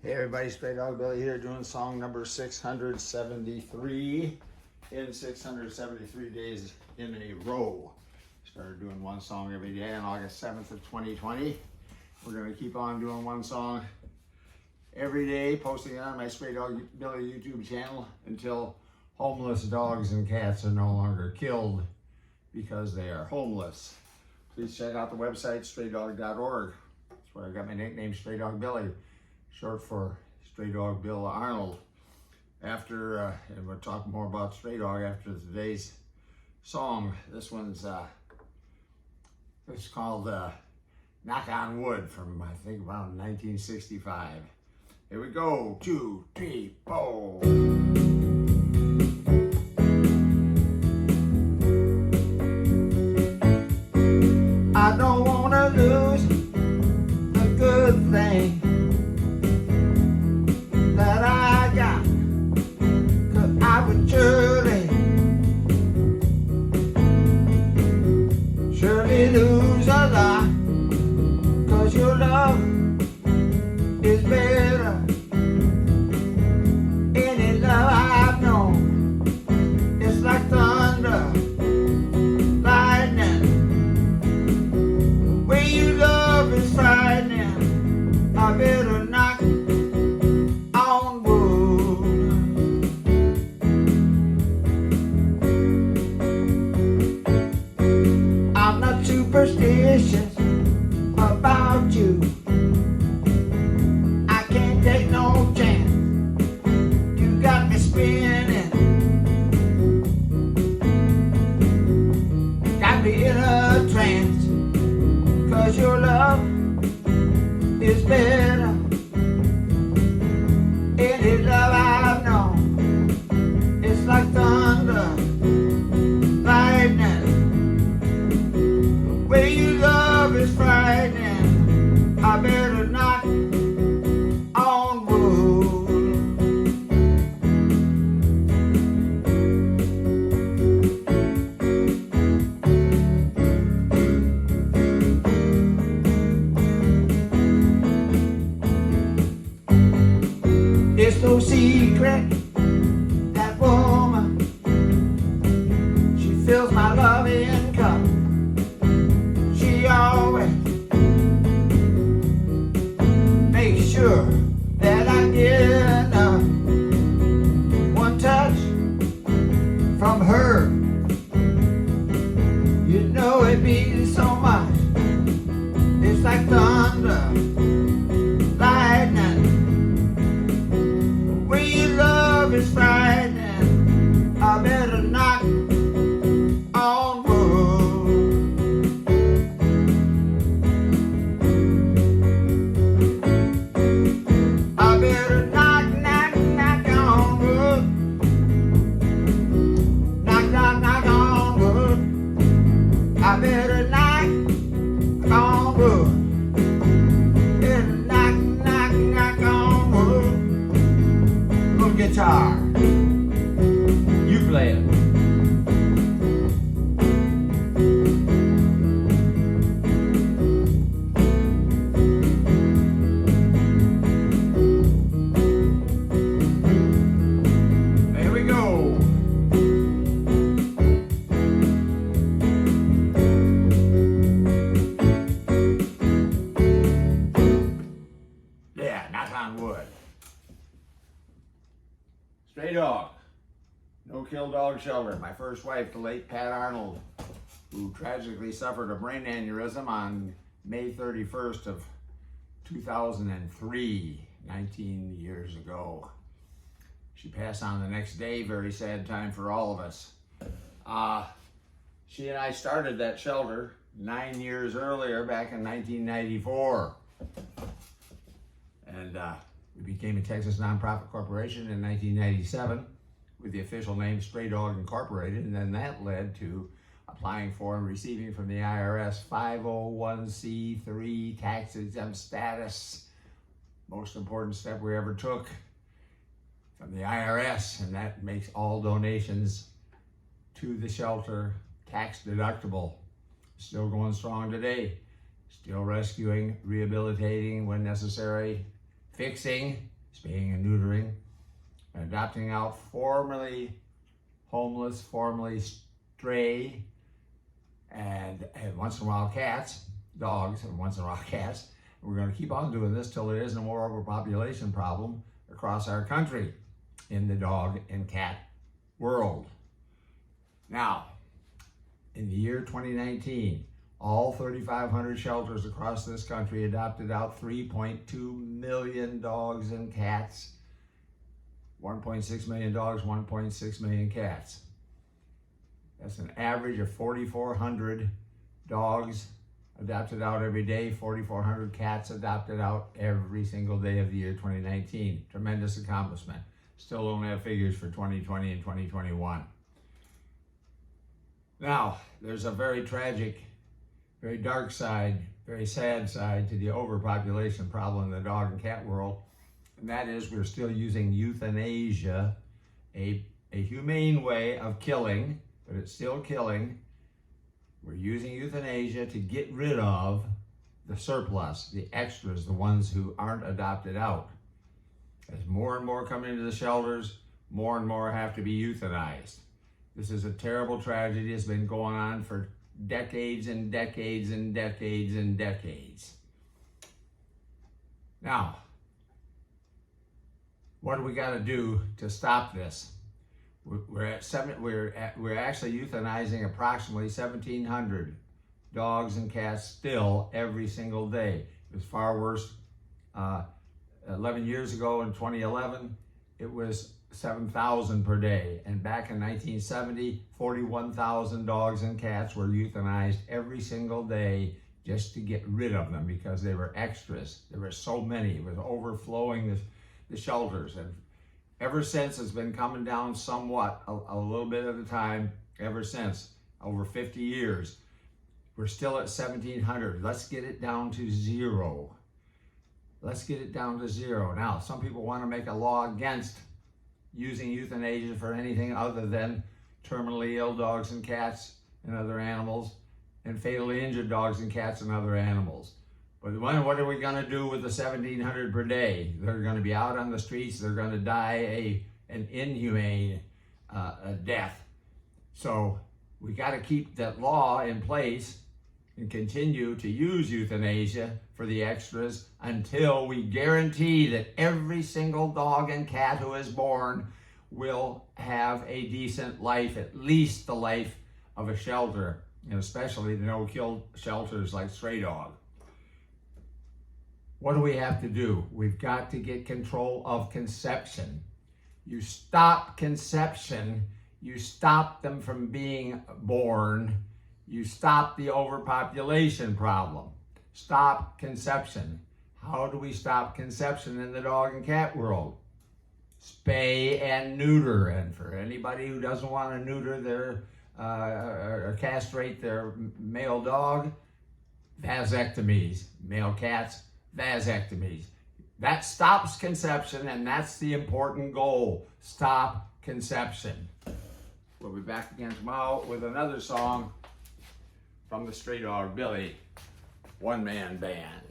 Hey everybody, Straydog Billy here doing song number 673 in 673 days in a row. Started doing one song every day on August 7th of 2020. We're going to keep on doing one song every day, posting it on my Straydog Billy YouTube channel until homeless dogs and cats are no longer killed because they are homeless. Please check out the website straydog.org. That's where I got my nickname Straydog Billy, short for Straydog Bill Arnold. And we'll talk more about Straydog after today's song. This one's it's called Knock on Wood from, I think, around 1965. Here we go, 2, 3, 4. I don't want to lose a good thing that I got, 'cause I would surely lose a lot, 'cause your love is better. Any love I've known, it's like thunder, lightning. The way you love is frightening. I better knock on wood. I'm not superstitious about you. I can't take no chance. You got me spinning, got me in a trance, 'cause your love is better. Any love I've known, it's like thunder, lightning. The way you love is frightening. I better knock on wood. It's no secret, that woman, she fills my loving cup. She always makes sure that I get enough. One touch from her, you know it means so much. It's like thunder, lightning. The way you love is frightening. I better knock on wood. I better knock on wood. Knock on wood. I better knock on wood. Better knock on wood. Good guitar. You play it. There we go. Yeah, knock on wood. Straydog No-Kill Dog Shelter. My first wife, the late Pat Arnold, who tragically suffered a brain aneurysm on May 31st of 2003, 19 years ago. She passed on the next day. Very sad time for all of us. She and I started that shelter 9 years earlier, back in 1994. And we became a Texas nonprofit corporation in 1997 with the official name Straydog Incorporated, and then that led to applying for and receiving from the IRS 501c3 tax-exempt status. Most important step we ever took from the IRS, and that makes all donations to the shelter tax deductible. Still going strong today. Still rescuing, rehabilitating when necessary, fixing spaying and neutering, and adopting out formerly homeless, formerly stray, and once in a while cats, dogs, and once in a while cats. We're going to keep on doing this till there is no more overpopulation problem across our country in the dog and cat world. Now, in the year 2019, all 3,500 shelters across this country adopted out 3.2 million dogs and cats, 1.6 million dogs, 1.6 million cats. That's an average of 4,400 dogs adopted out every day, 4,400 cats adopted out every single day of the year 2019. Tremendous accomplishment. Still don't have figures for 2020 and 2021. Now, there's a very tragic, very dark side, very sad side to the overpopulation problem in the dog and cat world, and that is we're still using euthanasia, a humane way of killing, but it's still killing. We're using euthanasia to get rid of the surplus, the extras, the ones who aren't adopted out. As more and more come into the shelters, more and more have to be euthanized. This is a terrible tragedy. It's been going on for decades and decades and decades and decades. Now, what do we got to do to stop this? We're actually euthanizing approximately 1,700 dogs and cats still every single day. It was far worse 11 years ago in 2011. It was 7,000 per day. And back in 1970, 41,000 dogs and cats were euthanized every single day just to get rid of them because they were extras. There were so many. It was overflowing the shelters. And ever since, it's been coming down somewhat, a little bit at a time, ever since, over 50 years. We're still at 1,700. Let's get it down to zero. Let's get it down to zero. Now, some people want to make a law against using euthanasia for anything other than terminally ill dogs and cats and other animals, and fatally injured dogs and cats and other animals. But what are we going to do with the 1,700 per day? They're going to be out on the streets. They're going to die an inhumane death. So we got to keep that law in place and continue to use euthanasia for the extras until we guarantee that every single dog and cat who is born will have a decent life, at least the life of a shelter, and especially the no-kill shelters like Straydog. What do we have to do? We've got to get control of conception. You stop conception, you stop them from being born, you stop the overpopulation problem. Stop conception. How do we stop conception in the dog and cat world? Spay and neuter. And for anybody who doesn't want to neuter their or castrate their male dog, vasectomies. Male cats, vasectomies. That stops conception, and that's the important goal. Stop conception. We'll be back again tomorrow with another song from the Straydog Billy one-man band.